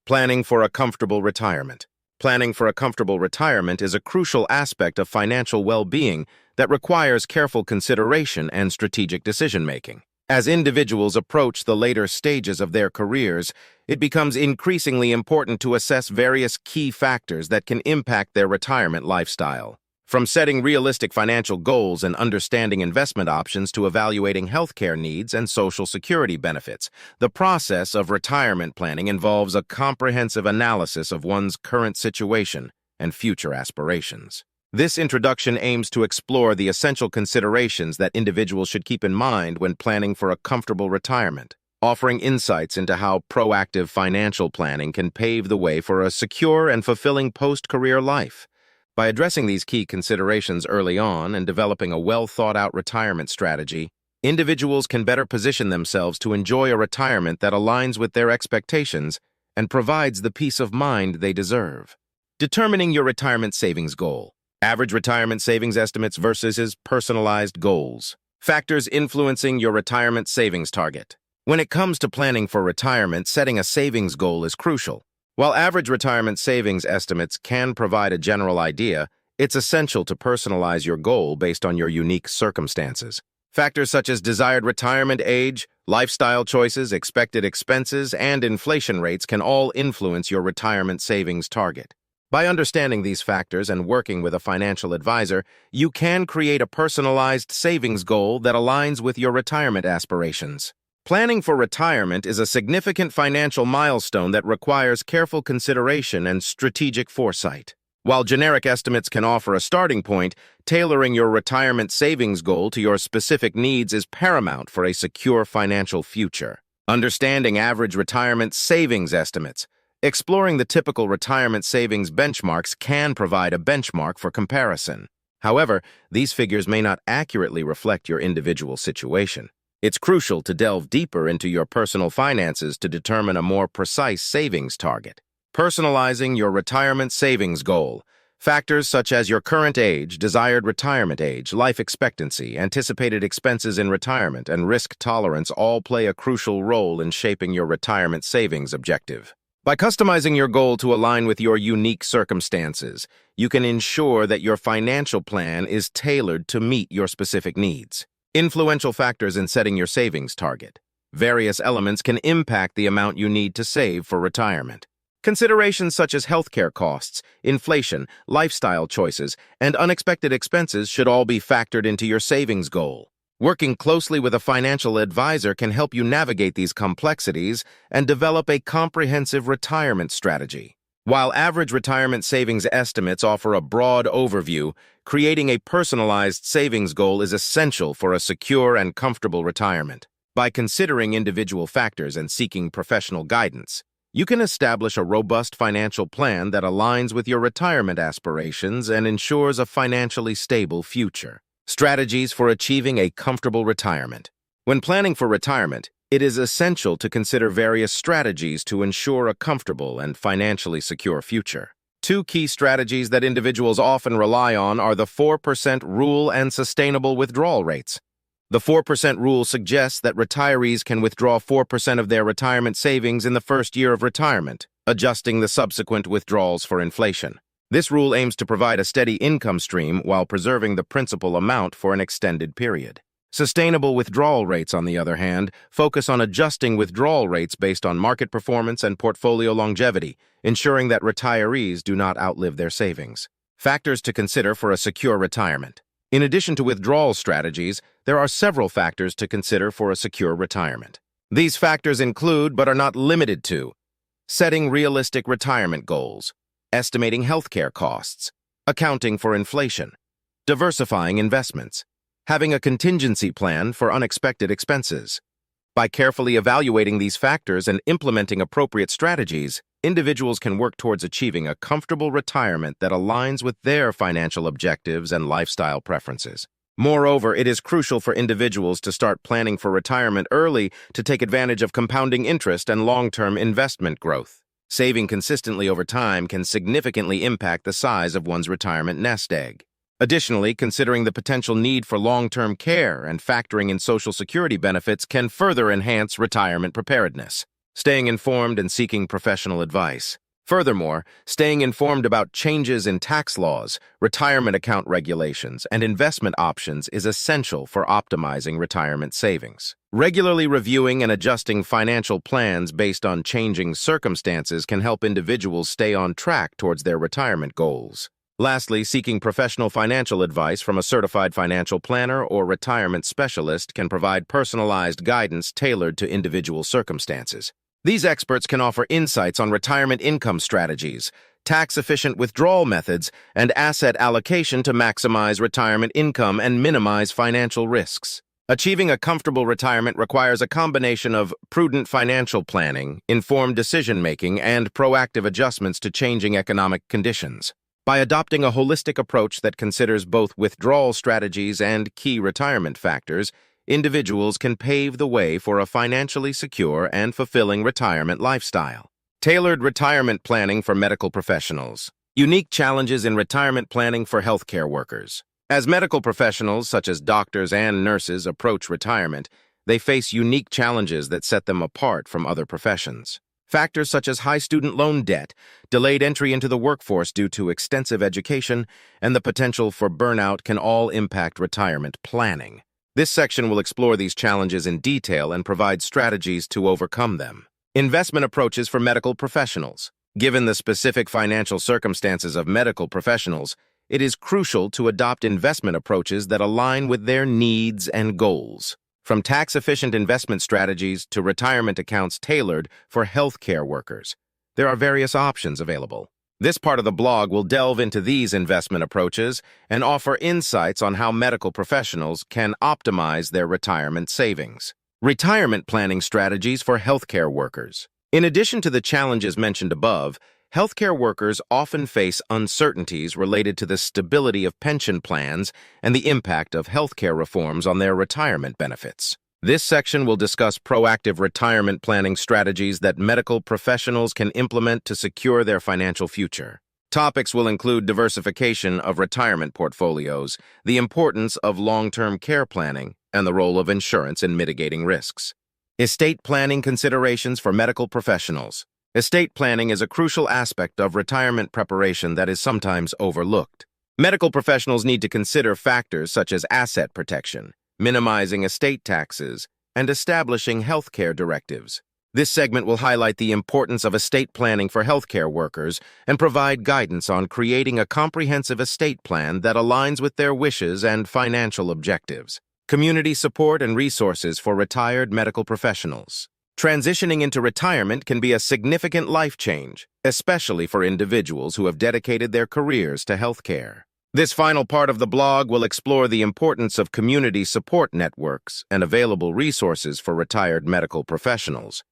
Planning for a comfortable retirement. Planning for a comfortable retirement is a crucial aspect of financial well-being that requires careful consideration and strategic decision-making. As individuals approach the later stages of their careers, it becomes increasingly important to assess various key factors that can impact their retirement lifestyle. From setting realistic financial goals and understanding investment options to evaluating healthcare needs and Social Security benefits, the process of retirement planning involves a comprehensive analysis of one's current situation and future aspirations. This introduction aims to explore the essential considerations that individuals should keep in mind when planning for a comfortable retirement, offering insights into how proactive financial planning can pave the way for a secure and fulfilling post-career life. By addressing these key considerations early on and developing a well-thought-out retirement strategy, individuals can better position themselves to enjoy a retirement that aligns with their expectations and provides the peace of mind they deserve. Determining your retirement savings goal. Average retirement savings estimates versus personalized goals. Factors influencing your retirement savings target. When it comes to planning for retirement, setting a savings goal is crucial. While average retirement savings estimates can provide a general idea, it's essential to personalize your goal based on your unique circumstances. Factors such as desired retirement age, lifestyle choices, expected expenses, and inflation rates can all influence your retirement savings target. By understanding these factors and working with a financial advisor, you can create a personalized savings goal that aligns with your retirement aspirations. Planning for retirement is a significant financial milestone that requires careful consideration and strategic foresight. While generic estimates can offer a starting point, tailoring your retirement savings goal to your specific needs is paramount for a secure financial future. Understanding average retirement savings estimates. Exploring the typical retirement savings benchmarks can provide a benchmark for comparison. However, these figures may not accurately reflect your individual situation. It's crucial to delve deeper into your personal finances to determine a more precise savings target. Personalizing your retirement savings goal. Factors such as your current age, desired retirement age, life expectancy, anticipated expenses in retirement, and risk tolerance all play a crucial role in shaping your retirement savings objective. By customizing your goal to align with your unique circumstances, you can ensure that your financial plan is tailored to meet your specific needs. Influential factors in setting your savings target. Various elements can impact the amount you need to save for retirement. Considerations such as healthcare costs, inflation, lifestyle choices, and unexpected expenses should all be factored into your savings goal. Working closely with a financial advisor can help you navigate these complexities and develop a comprehensive retirement strategy. While average retirement savings estimates offer a broad overview, creating a personalized savings goal is essential for a secure and comfortable retirement. By considering individual factors and seeking professional guidance, you can establish a robust financial plan that aligns with your retirement aspirations and ensures a financially stable future. Strategies for achieving a comfortable retirement. When planning for retirement, it is essential to consider various strategies to ensure a comfortable and financially secure future. Two key strategies that individuals often rely on are the 4% rule and sustainable withdrawal rates. The 4% rule suggests that retirees can withdraw 4% of their retirement savings in the first year of retirement, adjusting the subsequent withdrawals for inflation. This rule aims to provide a steady income stream while preserving the principal amount for an extended period. Sustainable withdrawal rates, on the other hand, focus on adjusting withdrawal rates based on market performance and portfolio longevity, ensuring that retirees do not outlive their savings. Factors to consider for a secure retirement. In addition to withdrawal strategies, there are several factors to consider for a secure retirement. These factors include, but are not limited to, setting realistic retirement goals, estimating healthcare costs, accounting for inflation, diversifying investments, having a contingency plan for unexpected expenses. By carefully evaluating these factors and implementing appropriate strategies, individuals can work towards achieving a comfortable retirement that aligns with their financial objectives and lifestyle preferences. Moreover, it is crucial for individuals to start planning for retirement early to take advantage of compounding interest and long-term investment growth. Saving consistently over time can significantly impact the size of one's retirement nest egg. Additionally, considering the potential need for long-term care and factoring in Social Security benefits can further enhance retirement preparedness. staying informed and seeking professional advice. Furthermore, staying informed about changes in tax laws, retirement account regulations, and investment options is essential for optimizing retirement savings. Regularly reviewing and adjusting financial plans based on changing circumstances can help individuals stay on track towards their retirement goals. Lastly, seeking professional financial advice from a certified financial planner or retirement specialist can provide personalized guidance tailored to individual circumstances. These experts can offer insights on retirement income strategies, tax-efficient withdrawal methods, and asset allocation to maximize retirement income and minimize financial risks. Achieving a comfortable retirement requires a combination of prudent financial planning, informed decision-making, and proactive adjustments to changing economic conditions. By adopting a holistic approach that considers both withdrawal strategies and key retirement factors, individuals can pave the way for a financially secure and fulfilling retirement lifestyle. Tailored retirement planning for medical professionals. Unique challenges in retirement planning for healthcare workers. As medical professionals, such as doctors and nurses, approach retirement, they face unique challenges that set them apart from other professions. Factors such as high student loan debt, delayed entry into the workforce due to extensive education, and the potential for burnout can all impact retirement planning. This section will explore these challenges in detail and provide strategies to overcome them. Investment approaches for medical professionals. Given the specific financial circumstances of medical professionals, it is crucial to adopt investment approaches that align with their needs and goals. From tax-efficient investment strategies to retirement accounts tailored for healthcare workers, there are various options available. This part of the blog will delve into these investment approaches and offer insights on how medical professionals can optimize their retirement savings. Retirement planning strategies for healthcare workers. In addition to the challenges mentioned above, healthcare workers often face uncertainties related to the stability of pension plans and the impact of healthcare reforms on their retirement benefits. This section will discuss proactive retirement planning strategies that medical professionals can implement to secure their financial future. Topics will include diversification of retirement portfolios, the importance of long-term care planning, and the role of insurance in mitigating risks. Estate planning considerations for medical professionals. Estate planning is a crucial aspect of retirement preparation that is sometimes overlooked. Medical professionals need to consider factors such as asset protection, minimizing estate taxes, and establishing healthcare directives. This segment will highlight the importance of estate planning for healthcare workers and provide guidance on creating a comprehensive estate plan that aligns with their wishes and financial objectives. Community support and resources for retired medical professionals. Transitioning into retirement can be a significant life change, especially for individuals who have dedicated their careers to healthcare. This final part of the blog will explore the importance of community support networks and available resources for retired medical professionals.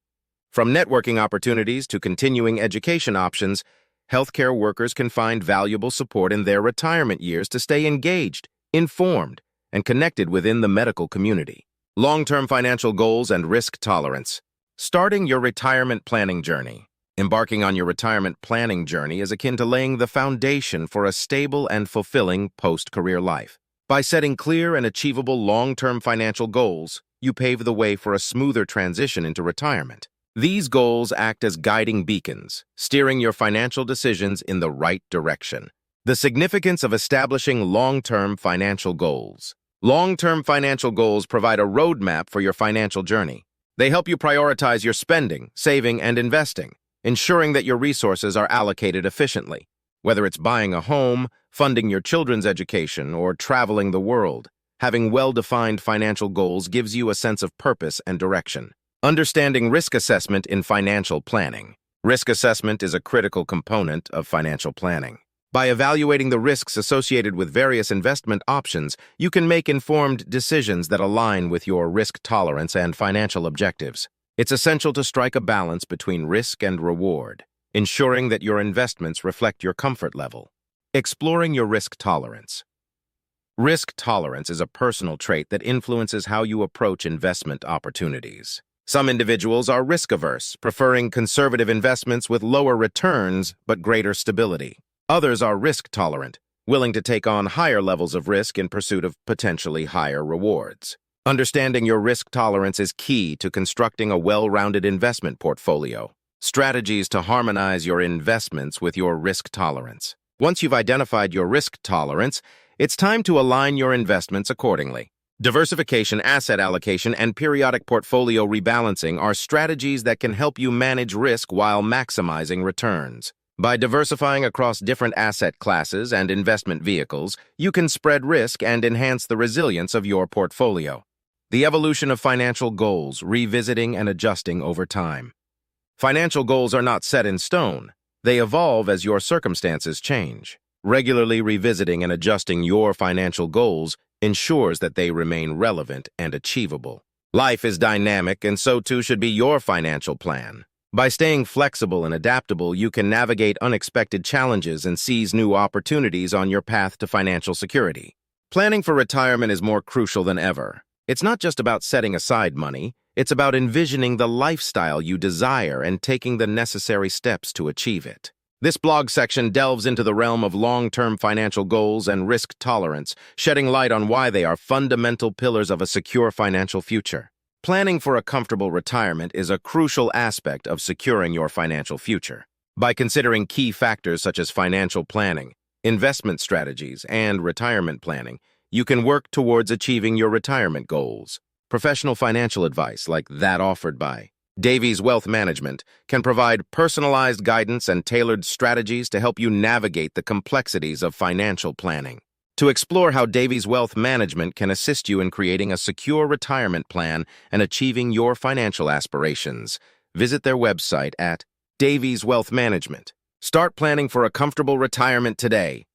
From networking opportunities to continuing education options, healthcare workers can find valuable support in their retirement years to stay engaged, informed, and connected within the medical community. Long-term financial goals and risk tolerance. Starting your retirement planning journey. Embarking on your retirement planning journey is akin to laying the foundation for a stable and fulfilling post-career life. By setting clear and achievable long-term financial goals, you pave the way for a smoother transition into retirement. These goals act as guiding beacons, steering your financial decisions in the right direction. The significance of establishing long-term financial goals. Long-term financial goals provide a roadmap for your financial journey. They help you prioritize your spending, saving, and investing, ensuring that your resources are allocated efficiently. Whether it's buying a home, funding your children's education, or traveling the world, having well-defined financial goals gives you a sense of purpose and direction. Understanding risk assessment in financial planning. Risk assessment is a critical component of financial planning. By evaluating the risks associated with various investment options, you can make informed decisions that align with your risk tolerance and financial objectives. It's essential to strike a balance between risk and reward, ensuring that your investments reflect your comfort level. Exploring your risk tolerance. Risk tolerance is a personal trait that influences how you approach investment opportunities. Some individuals are risk-averse, preferring conservative investments with lower returns but greater stability. Others are risk-tolerant, willing to take on higher levels of risk in pursuit of potentially higher rewards. Understanding your risk tolerance is key to constructing a well-rounded investment portfolio. Strategies to harmonize your investments with your risk tolerance. Once you've identified your risk tolerance, it's time to align your investments accordingly. Diversification, asset allocation, and periodic portfolio rebalancing are strategies that can help you manage risk while maximizing returns. By diversifying across different asset classes and investment vehicles, you can spread risk and enhance the resilience of your portfolio. The evolution of financial goals, revisiting and adjusting over time. Financial goals are not set in stone. They evolve as your circumstances change. Regularly revisiting and adjusting your financial goals ensures that they remain relevant and achievable. Life is dynamic, and so too should be your financial plan. By staying flexible and adaptable, you can navigate unexpected challenges and seize new opportunities on your path to financial security. Planning for retirement is more crucial than ever. It's not just about setting aside money, it's about envisioning the lifestyle you desire and taking the necessary steps to achieve it. This blog section delves into the realm of long-term financial goals and risk tolerance, shedding light on why they are fundamental pillars of a secure financial future. Planning for a comfortable retirement is a crucial aspect of securing your financial future. By considering key factors such as financial planning, investment strategies, and retirement planning, you can work towards achieving your retirement goals. Professional financial advice, like that offered by Davies Wealth Management, can provide personalized guidance and tailored strategies to help you navigate the complexities of financial planning. To explore how Davies Wealth Management can assist you in creating a secure retirement plan and achieving your financial aspirations, visit their website at Davies Wealth Management. Start planning for a comfortable retirement today.